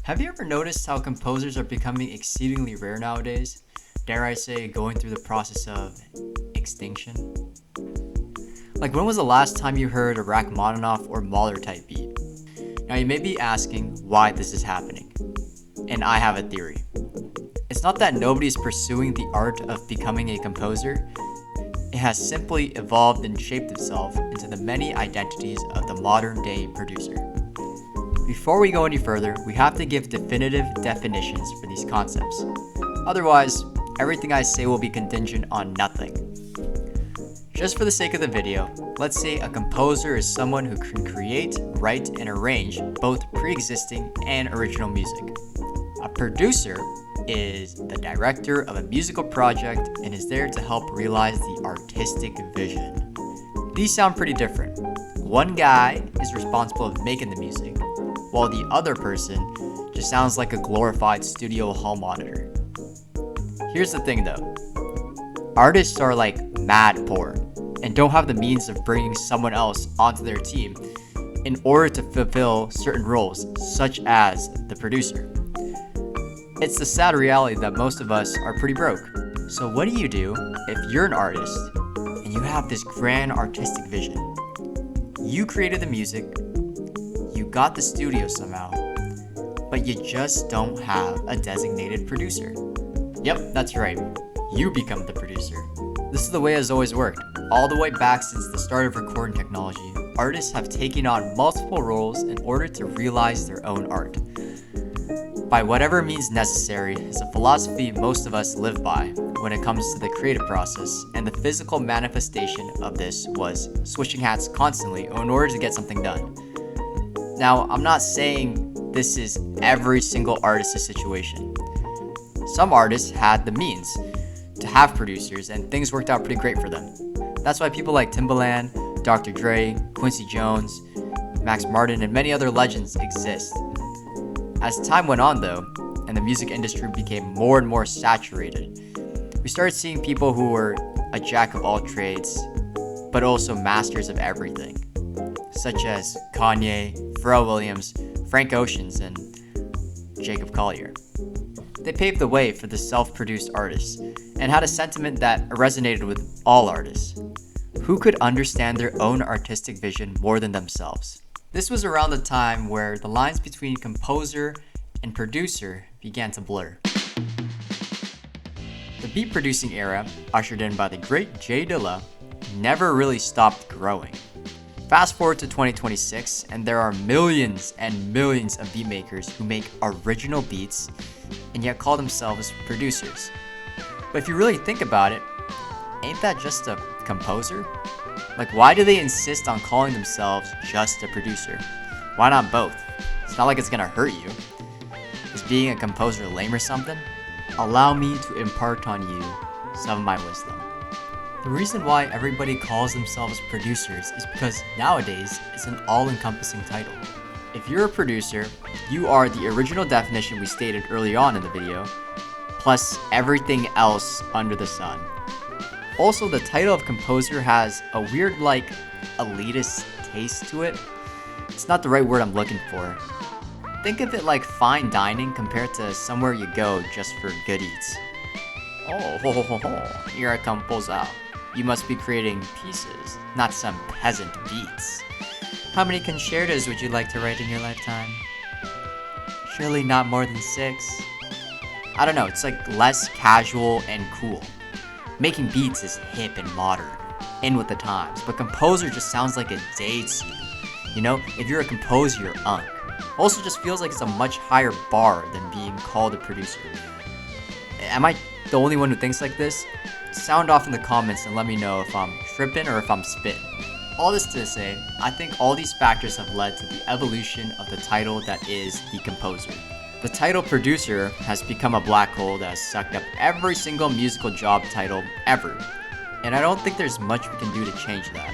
Have you ever noticed how composers are becoming exceedingly rare nowadays? Dare I say, going through the process of extinction? Like, when was the last time you heard a Rachmaninoff or Mahler type beat? Now, you may be asking why this is happening. And I have a theory. It's not that nobody is pursuing the art of becoming a composer. It has simply evolved and shaped itself into the many identities of the modern day producer. Before we go any further, we have to give definitive definitions for these concepts. Otherwise, everything I say will be contingent on nothing. Just for the sake of the video, let's say a composer is someone who can create, write, and arrange both pre-existing and original music. A producer is the director of a musical project and is there to help realize the artistic vision. These sound pretty different. One guy is responsible for making the music, while the other person just sounds like a glorified studio hall monitor. Here's the thing though. Artists are like mad poor and don't have the means of bringing someone else onto their team in order to fulfill certain roles, such as the producer. It's the sad reality that most of us are pretty broke. So what do you do if you're an artist and you have this grand artistic vision? You created the music, you got the studio somehow, but you just don't have a designated producer. Yep, that's right. You become the producer. This is the way it's always worked. All the way back since the start of recording technology, artists have taken on multiple roles in order to realize their own art. By whatever means necessary is a philosophy most of us live by when it comes to the creative process, and the physical manifestation of this was switching hats constantly in order to get something done. Now, I'm not saying this is every single artist's situation. Some artists had the means to have producers and things worked out pretty great for them. That's why people like Timbaland, Dr. Dre, Quincy Jones, Max Martin, and many other legends exist. As time went on though, and the music industry became more and more saturated, we started seeing people who were a jack of all trades, but also masters of everything, such as Kanye, Pharrell Williams, Frank Oceans, and Jacob Collier. They paved the way for the self-produced artists and had a sentiment that resonated with all artists. Who could understand their own artistic vision more than themselves? This was around the time where the lines between composer and producer began to blur. The beat producing era, ushered in by the great Jay Dilla, never really stopped growing. Fast forward to 2026, and there are millions and millions of beat makers who make original beats and yet call themselves producers. But if you really think about it, ain't that just a composer? Like, why do they insist on calling themselves just a producer? Why not both? It's not like it's gonna hurt you. Is being a composer lame or something? Allow me to impart on you some of my wisdom. The reason why everybody calls themselves producers is because nowadays it's an all-encompassing title. If you're a producer, you are the original definition we stated early on in the video, plus everything else under the sun. Also, the title of composer has a weird, elitist taste to it. It's not the right word I'm looking for. Think of it like fine dining compared to somewhere you go just for good eats. Oh, ho ho ho ho, you're a composer. You must be creating pieces, not some peasant beats. How many concertos would you like to write in your lifetime? Surely not more than 6. I don't know, it's like less casual and cool. Making beats is hip and modern, in with the times, but composer just sounds like it dates you. You know, if you're a composer, you're unk. Also just feels like it's a much higher bar than being called a producer. Am I the only one who thinks like this? Sound off in the comments and let me know if I'm tripping or if I'm spitting. All this to say, I think all these factors have led to the evolution of the title that is the composer. The title producer has become a black hole that has sucked up every single musical job title ever. And I don't think there's much we can do to change that.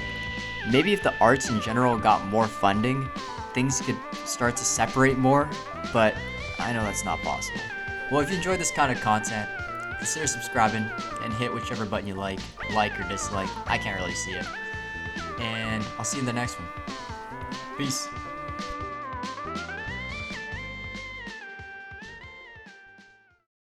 Maybe if the arts in general got more funding, things could start to separate more, but I know that's not possible. Well, if you enjoyed this kind of content, consider subscribing and hit whichever button you like or dislike. I can't really see it. And I'll see you in the next one. Peace.